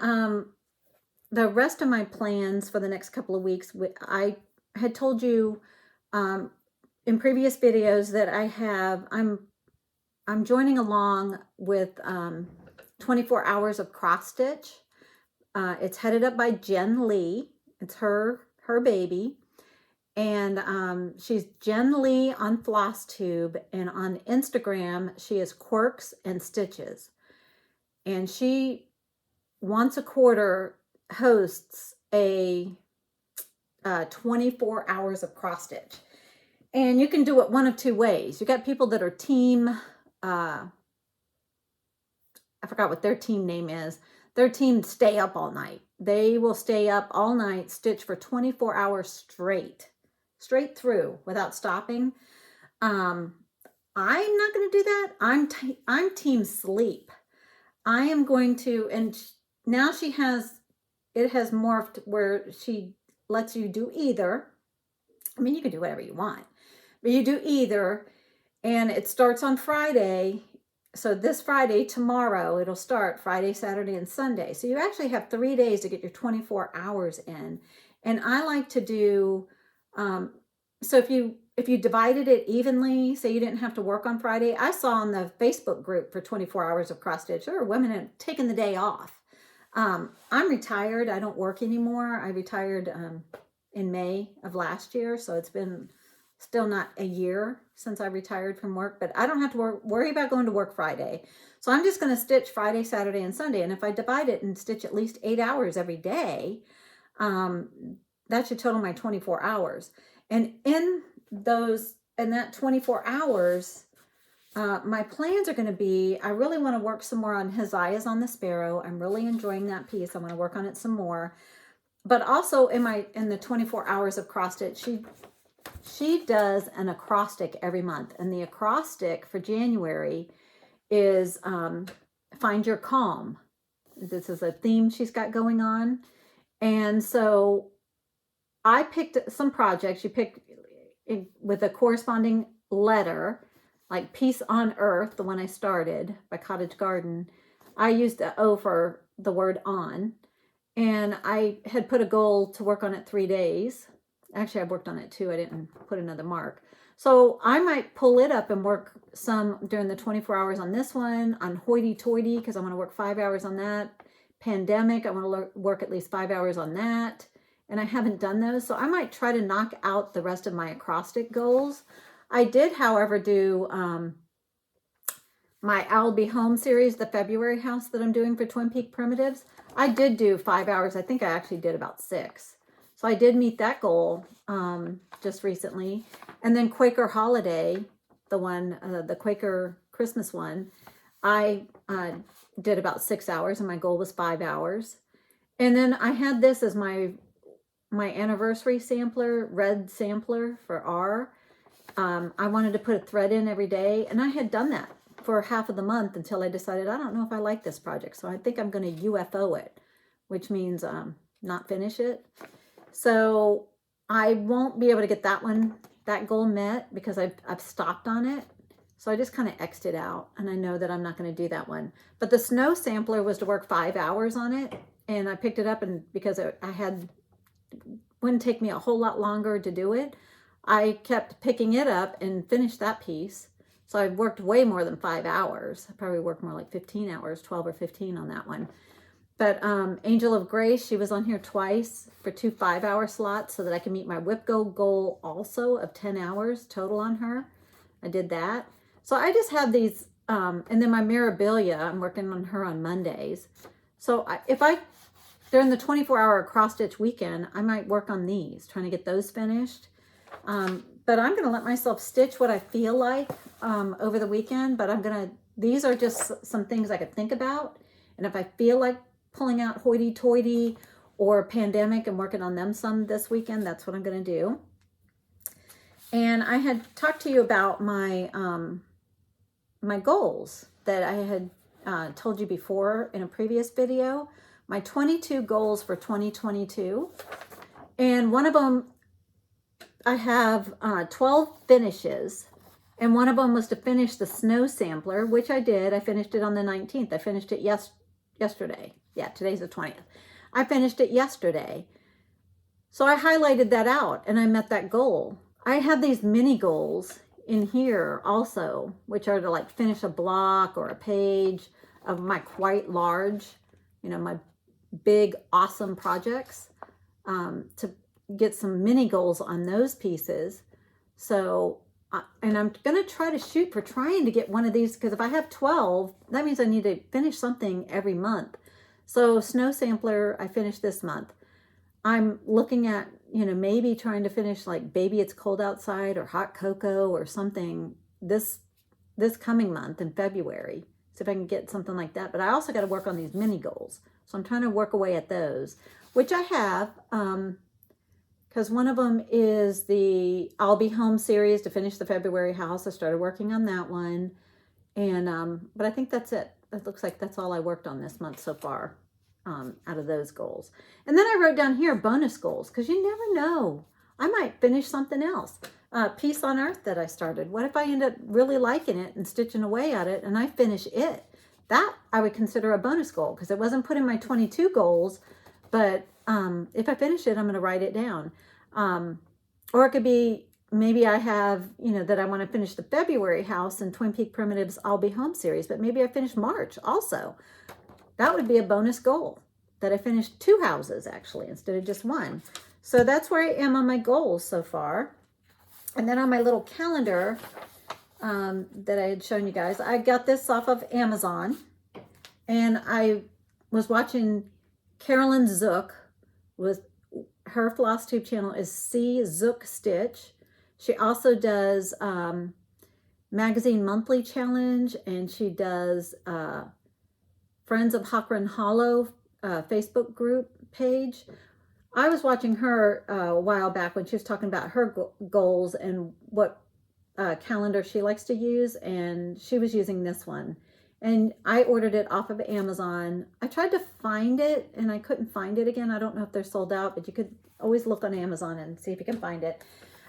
Speaker 1: the rest of my plans for the next couple of weeks, I had told you in previous videos that I'm joining along with 24 Hours of Cross Stitch. It's headed up by Jen Lee. It's her baby. And she's Jen Lee on Flosstube, and on Instagram, she is Quirks and Stitches. And she once a quarter hosts a 24 hours of cross stitch. And you can do it one of two ways. You got people that are team, I forgot what their team name is. Their team stay up all night. They will stay up all night, stitch for 24 hours straight through without stopping. I'm not going to do that. I'm team sleep. I am going to, and now it has morphed where she lets you do either. I mean, you can do whatever you want, but you do either, and it starts on Friday. So this Friday, tomorrow, it'll start Friday, Saturday, and Sunday. So you actually have 3 days to get your 24 hours in. And I like to do, so if you divided it evenly, say you didn't have to work on Friday. I saw on the Facebook group for 24 hours of cross stitch, there were women had taken the day off. I'm retired. I don't work anymore. I retired in May of last year. So it's been still not a year since I retired from work, but I don't have to worry about going to work Friday. So I'm just going to stitch Friday, Saturday, and Sunday. And if I divide it and stitch at least 8 hours every day, that should total my 24 hours. And in that 24 hours, my plans are going to be, I really want to work some more on His Eye is on the Sparrow. I'm really enjoying that piece. I'm going to work on it some more. But also in the 24 hours of cross stitch, she does an acrostic every month. And the acrostic for January is Find Your Calm. This is a theme she's got going on. And so I picked some projects. You picked with a corresponding letter, like Peace on Earth, the one I started by Cottage Garden. I used the O for the word on. And I had put a goal to work on it 3 days. Actually, I worked on it 2. I didn't put another mark. So I might pull it up and work some during the 24 hours on this one, on hoity-toity, because I want to work 5 hours on that. Pandemic, I want to work at least 5 hours on that. And I haven't done those. So I might try to knock out the rest of my acrostic goals. I did, however, do my I'll Be Home series, the February house that I'm doing for Twin Peak Primitives. I did do 5 hours. I think I actually did about 6. So I did meet that goal just recently. And then Quaker Holiday, the one, the Quaker Christmas one, I did about 6 hours and my goal was 5 hours. And then I had this as my anniversary sampler, red sampler for R. I wanted to put a thread in every day, and I had done that for half of the month until I decided I don't know if I like this project. So I think I'm going to UFO it, which means not finish it. So I won't be able to get that goal met because I've stopped on it. So I just kind of X'd it out, and I know that I'm not going to do that one. But the snow sampler was to work 5 hours on it, and I picked it up, and because wouldn't take me a whole lot longer to do it, I kept picking it up and finished that piece. So I worked way more than 5 hours. I probably worked more like 15 hours, 12 or 15 on that one. But Angel of Grace, she was on here twice for 2 5-hour slots so that I can meet my whip goal also of 10 hours total on her. I did that. So I just have these, and then my Mirabilia, I'm working on her on Mondays. So during the 24-hour cross-stitch weekend, I might work on these, trying to get those finished. But I'm going to let myself stitch what I feel like over the weekend. But these are just some things I could think about. And if I feel like pulling out hoity-toity or pandemic and working on them some this weekend, that's what I'm going to do. And I had talked to you about my my goals that I had told you before in a previous video. My 22 goals for 2022. And one of them, I have 12 finishes. And one of them was to finish the snow sampler, which I did. I finished it on the 19th. I finished it yesterday. Yeah, today's the 20th. I finished it yesterday. So I highlighted that out and I met that goal. I have these mini goals in here also, which are to like finish a block or a page of my quite large, my big, awesome projects, to get some mini goals on those pieces. So, and I'm going to try to shoot for trying to get one of these, because if I have 12, that means I need to finish something every month. So Snow Sampler, I finished this month. I'm looking at, maybe trying to finish like Baby It's Cold Outside or Hot Cocoa or something this coming month in February. See if I can get something like that. But I also got to work on these mini goals. So I'm trying to work away at those, which I have, because one of them is the I'll Be Home series to finish the February house. I started working on that one. And, but I think that's it. It looks like that's all I worked on this month so far. Out of those goals. And then I wrote down here bonus goals, because you never know. I might finish something else. Peace on Earth that I started. What if I end up really liking it and stitching away at it and I finish it? That I would consider a bonus goal, because it wasn't put in my 22 goals, but if I finish it, I'm going to write it down. Or it could be, maybe I have, that I want to finish the February house in Twin Peak Primitives I'll Be Home series, but maybe I finish March also. That would be a bonus goal, that I finished 2 houses actually instead of just 1. So that's where I am on my goals so far. And then on my little calendar that I had shown you guys, I got this off of Amazon. And I was watching Carolyn Zook. With her Flosstube channel is C Zook Stitch. She also does Magazine Monthly Challenge, and she does Friends of Hockran Hollow Facebook group page. I was watching her a while back when she was talking about her goals and what calendar she likes to use, and she was using this one. And I ordered it off of Amazon. I tried to find it and I couldn't find it again. I don't know if they're sold out, but you could always look on Amazon and see if you can find it.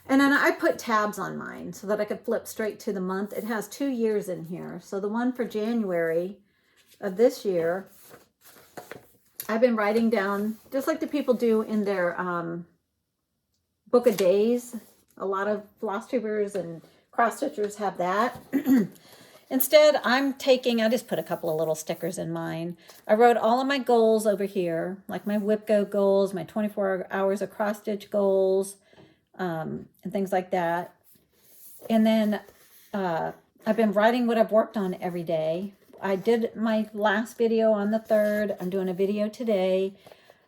Speaker 1: And then I put tabs on mine so that I could flip straight to the month. It has 2 years in here. So the one for January of this year, I've been writing down, just like the people do in their book of days. A lot of floss tubers and cross stitchers have that. Instead, I just put a couple of little stickers in mine. I wrote all of my goals over here, like my whip go goals, my 24 hours of cross stitch goals, and things like that. And then I've been writing what I've worked on every day. I did my last video on the 3rd. I'm doing a video today.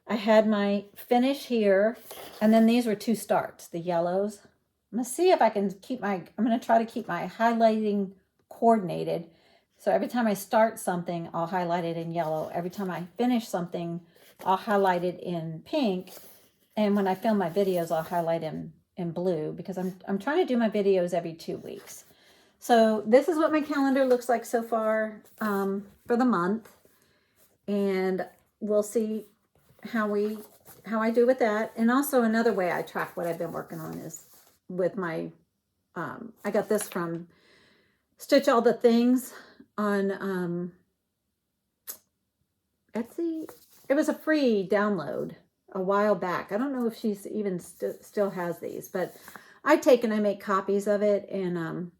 Speaker 1: I had my finish here, and then these were 2 starts, the yellows. I'm going to see if I can I'm going to try to keep my highlighting coordinated. So every time I start something, I'll highlight it in yellow. Every time I finish something, I'll highlight it in pink. And when I film my videos, I'll highlight in blue, because I'm trying to do my videos every 2 weeks. So this is what my calendar looks like so far for the month. And we'll see how I do with that. And also another way I track what I've been working on is with my, I got this from Stitch All the Things on Etsy. It was a free download a while back. I don't know if she's even still has these, but I make copies of it, and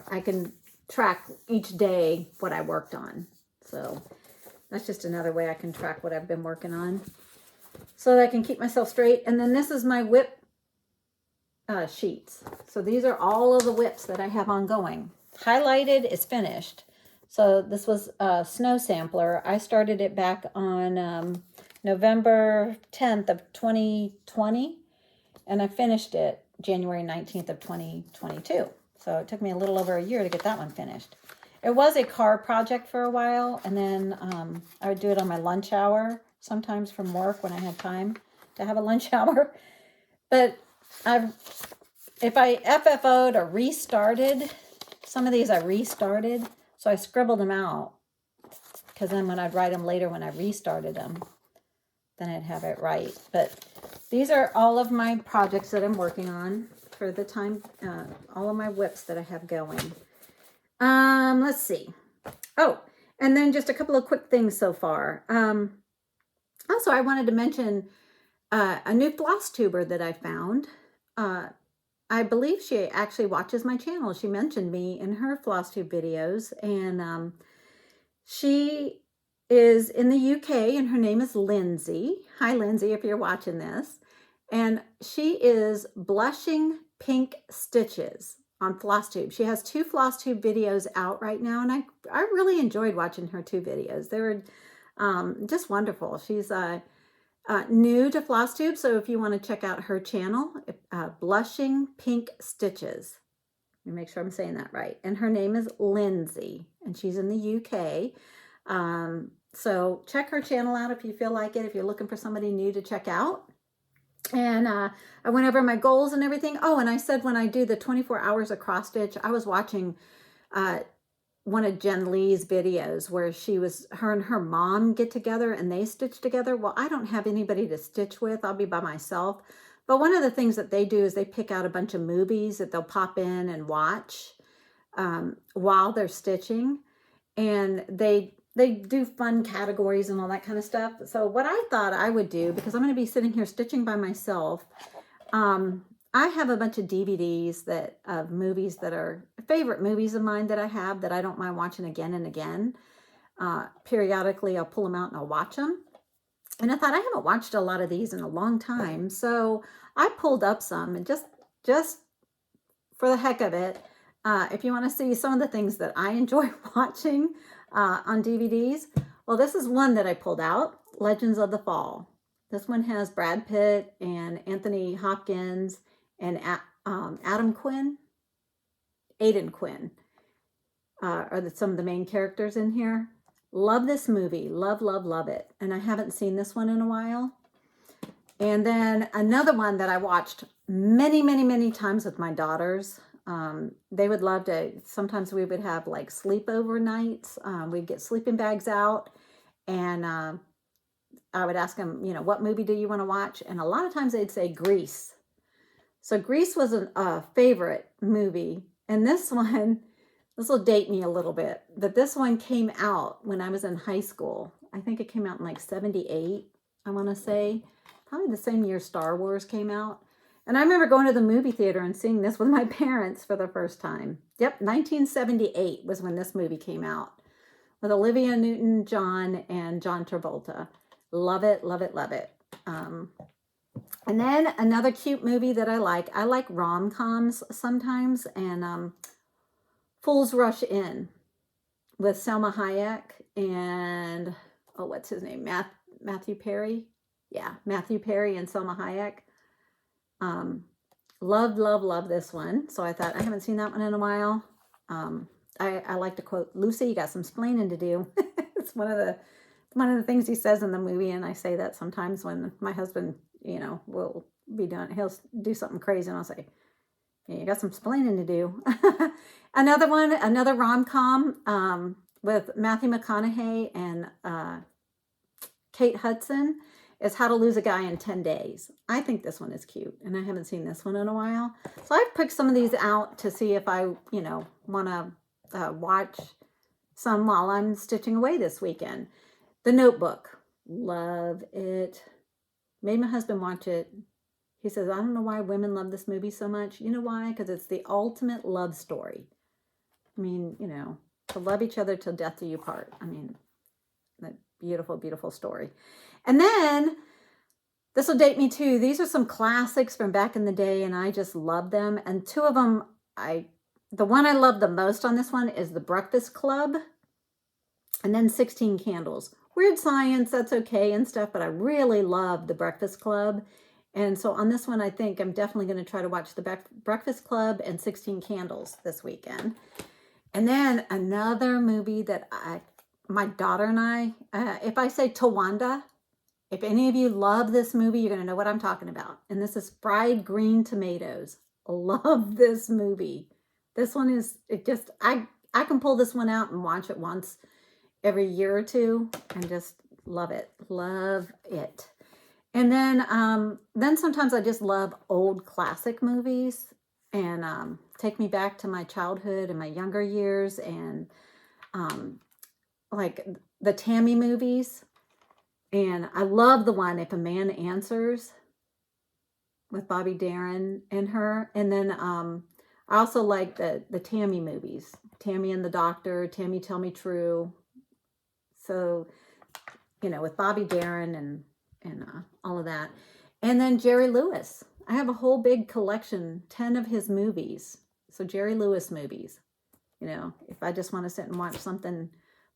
Speaker 1: I can track each day what I worked on. So that's just another way I can track what I've been working on, so that I can keep myself straight. And then this is my whip sheets. So these are all of the whips that I have ongoing. Highlighted is finished. So this was a Snow Sampler. I started it back on November 10th of 2020, and I finished it January 19th of 2022. So it took me a little over a year to get that one finished. It was a car project for a while, and then I would do it on my lunch hour, sometimes from work when I had time to have a lunch hour. But if I FFO'd or restarted, some of these I restarted, so I scribbled them out, because then when I'd write them later when I restarted them, then I'd have it right. But these are all of my projects that I'm working on for the time, all of my whips that I have going. Let's see. Oh, and then just a couple of quick things so far. Also, I wanted to mention a new Flosstuber that I found. I believe she actually watches my channel. She mentioned me in her Flosstube videos, and she is in the UK, and her name is Lindsay. Hi, Lindsay, if you're watching this. And she is blushing pink stitches on Flosstube. She has 2 Flosstube videos out right now, and I really enjoyed watching her 2 videos. They were just wonderful. She's new to Flosstube, so if you want to check out her channel, Blushing Pink Stitches. Let me make sure I'm saying that right. And her name is Lindsay, and she's in the UK. So check her channel out if you feel like it, if you're looking for somebody new to check out. And I went over my goals and everything. Oh, and I said when I do the 24 hours of cross stitch, I was watching one of Jen Lee's videos where her and her mom get together and they stitch together. Well, I don't have anybody to stitch with. I'll be by myself. But one of the things that they do is they pick out a bunch of movies that they'll pop in and watch while they're stitching. And they do fun categories and all that kind of stuff. So what I thought I would do, because I'm going to be sitting here stitching by myself, I have a bunch of DVDs of movies that are favorite movies of mine that I have that I don't mind watching again and again. Periodically, I'll pull them out and I'll watch them. And I thought I haven't watched a lot of these in a long time. So I pulled up some, and just for the heck of it, if you want to see some of the things that I enjoy watching on DVDs, well, this is one that I pulled out, Legends of the Fall. This one has Brad Pitt and Anthony Hopkins and Aidan Quinn are some of the main characters in here. Love this movie. Love, love, love it. And I haven't seen this one in a while. And then another one that I watched many, many, many times with my daughters. They would love to, sometimes we would have like sleepover nights. We'd get sleeping bags out, and I would ask them, what movie do you want to watch? And a lot of times they'd say Grease. So Grease was a favorite movie. And this will date me a little bit, but this one came out when I was in high school. I think it came out in like 78, I want to say. Probably the same year Star Wars came out. And I remember going to the movie theater and seeing this with my parents for the first time. Yep, 1978 was when this movie came out, with Olivia Newton-John and John Travolta. Love it, love it, love it. And then another cute movie that I like rom-coms sometimes, and Fools Rush In with Selma Hayek and, what's his name? Matthew Perry? Yeah, Matthew Perry and Selma Hayek. Love, love, love this one. So I thought, I haven't seen that one in a while. I like to quote, Lucy, you got some splaining to do. It's one of the things he says in the movie, and I say that sometimes when my husband, will be doing, he'll do something crazy, and I'll say, yeah, you got some splaining to do. Another rom-com with Matthew McConaughey and Kate Hudson is How to Lose a Guy in 10 Days. I think this one is cute, and I haven't seen this one in a while. So I've picked some of these out to see if I, want to watch some while I'm stitching away this weekend. The Notebook. Love it. Made my husband watch it. He says, I don't know why women love this movie so much. You know why? Because it's the ultimate love story. I mean, to love each other till death do you part. I mean, that beautiful, beautiful story. And then, this will date me too. These are some classics from back in the day, and I just love them. And 2 of them, the one I love the most on this one is The Breakfast Club, and then 16 Candles. Weird Science, that's okay and stuff, but I really love The Breakfast Club. And so on this one, I think I'm definitely going to try to watch The Breakfast Club and 16 Candles this weekend. And then another movie that my daughter and I, if I say Tawanda, if any of you love this movie, you're going to know what I'm talking about. And this is Fried Green Tomatoes. Love this movie. This one is, I can pull this one out and watch it once every year or two and just love it. Love it. And then sometimes I just love old classic movies, and take me back to my childhood and my younger years, and like the Tammy movies. And I love the one, If a Man Answers, with Bobby Darin and her. And then I also like the Tammy movies. Tammy and the Doctor, Tammy Tell Me True. So, you know, with Bobby Darin and all of that. And then Jerry Lewis. I have a whole big collection, 10 of his movies. So Jerry Lewis movies. You know, if I just want to sit and watch something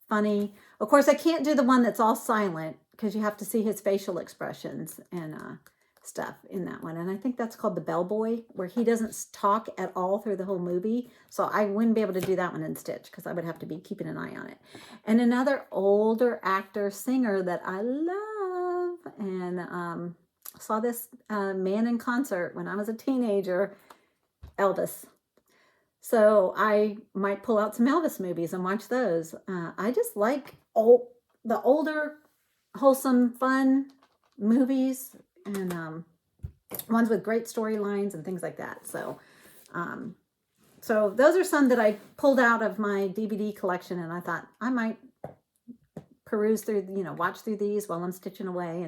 Speaker 1: funny. Of course, I can't do the one that's all silent because you have to see his facial expressions and stuff in that one. And I think that's called The Bellboy, where he doesn't talk at all through the whole movie. So I wouldn't be able to do that one in Stitch because I would have to be keeping an eye on it. And another older actor, singer that I love, and saw this man in concert when I was a teenager, Elvis. So I might pull out some Elvis movies and watch those. I just like the older, wholesome, fun movies, and ones with great storylines and things like that. So, so those are some that I pulled out of my DVD collection, and I thought I might peruse through, you know, watch through these while I'm stitching away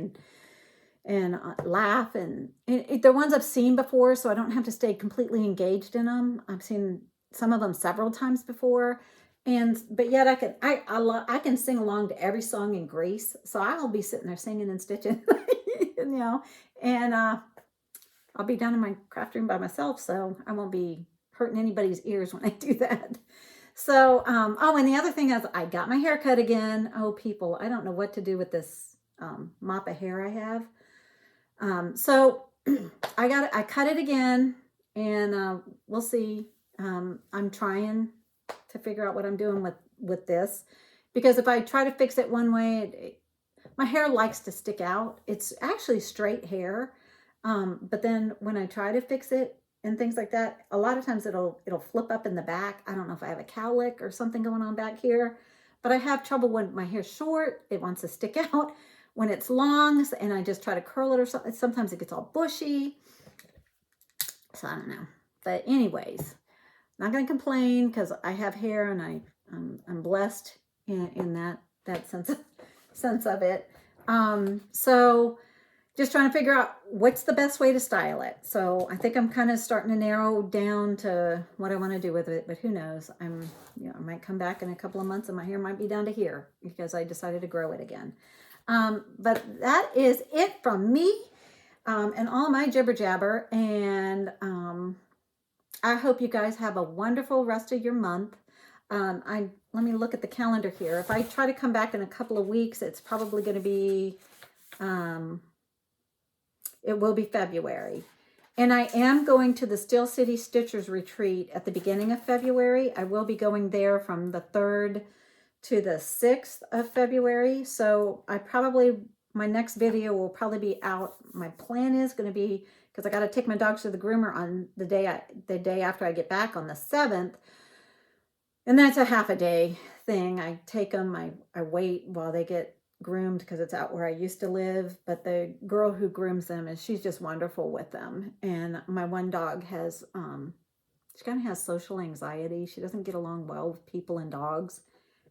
Speaker 1: and laugh. And they're ones I've seen before, so I don't have to stay completely engaged in them. I've seen some of them several times before, but yet I can sing along to every song in Grease. So I'll be sitting there singing and stitching, you know, and I'll be down in my craft room by myself, so I won't be hurting anybody's ears when I do that. So, oh, and the other thing is I got my hair cut again. Oh, people, I don't know what to do with this mop of hair I have. So I cut it again, and we'll see. I'm trying to figure out what I'm doing with this, because if I try to fix it one way, my hair likes to stick out. It's actually straight hair. But then when I try to fix it and things like that, a lot of times it'll flip up in the back. I don't know if I have a cowlick or something going on back here, but I have trouble when my hair's short. It wants to stick out. When it's long and I just try to curl it or something, sometimes it gets all bushy. So I don't know. But anyways, not going to complain because I have hair, and I'm blessed in that sense of it. So just trying to figure out what's the best way to style it. So I think I'm kind of starting to narrow down to what I want to do with it, but who knows? I might come back in a couple of months and my hair might be down to here because I decided to grow it again. But that is it from me, and all my jibber jabber. And I hope you guys have a wonderful rest of your month. Let me look at the calendar here. If I try to come back in a couple of weeks, it's probably going to be, it will be February. And I am going to the Steel City Stitchers Retreat at the beginning of February. I will be going there from the 3rd to the 6th of February. So my next video will probably be out. My plan is going to be, because I got to take my dogs to the groomer on the day after I get back on the 7th. And that's a half a day thing. I take them, I wait while they get groomed because it's out where I used to live. But the girl who grooms them, she's just wonderful with them. And my one dog has, she kind of has social anxiety. She doesn't get along well with people and dogs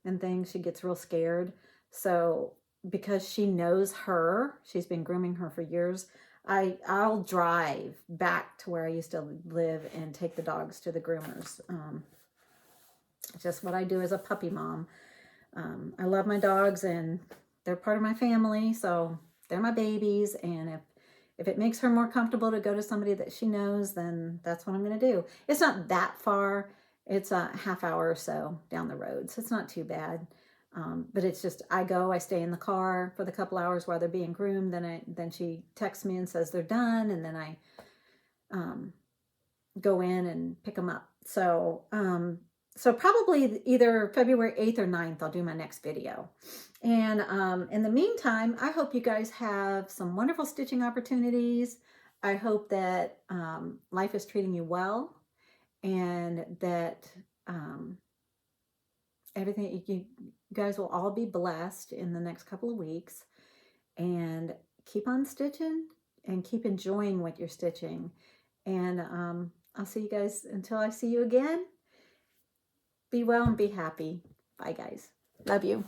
Speaker 1: and things. She gets real scared. So because she knows her, she's been grooming her for years, I'll drive back to where I used to live and take the dogs to the groomers. It's just what I do as a puppy mom. I love my dogs and they're part of my family, so they're my babies. And if it makes her more comfortable to go to somebody that she knows, then that's what I'm going to do. It's not that far. It's a half hour or so down the road, so it's not too bad. But it's just, I stay in the car for the couple hours while they're being groomed. Then she texts me and says they're done. And then I go in and pick them up. So probably either February 8th or 9th, I'll do my next video. And in the meantime, I hope you guys have some wonderful stitching opportunities. I hope that life is treating you well, and that everything, you guys will all be blessed in the next couple of weeks, and keep on stitching and keep enjoying what you're stitching. And I'll see you guys until I see you again. Be well and be happy. Bye, guys. Love you.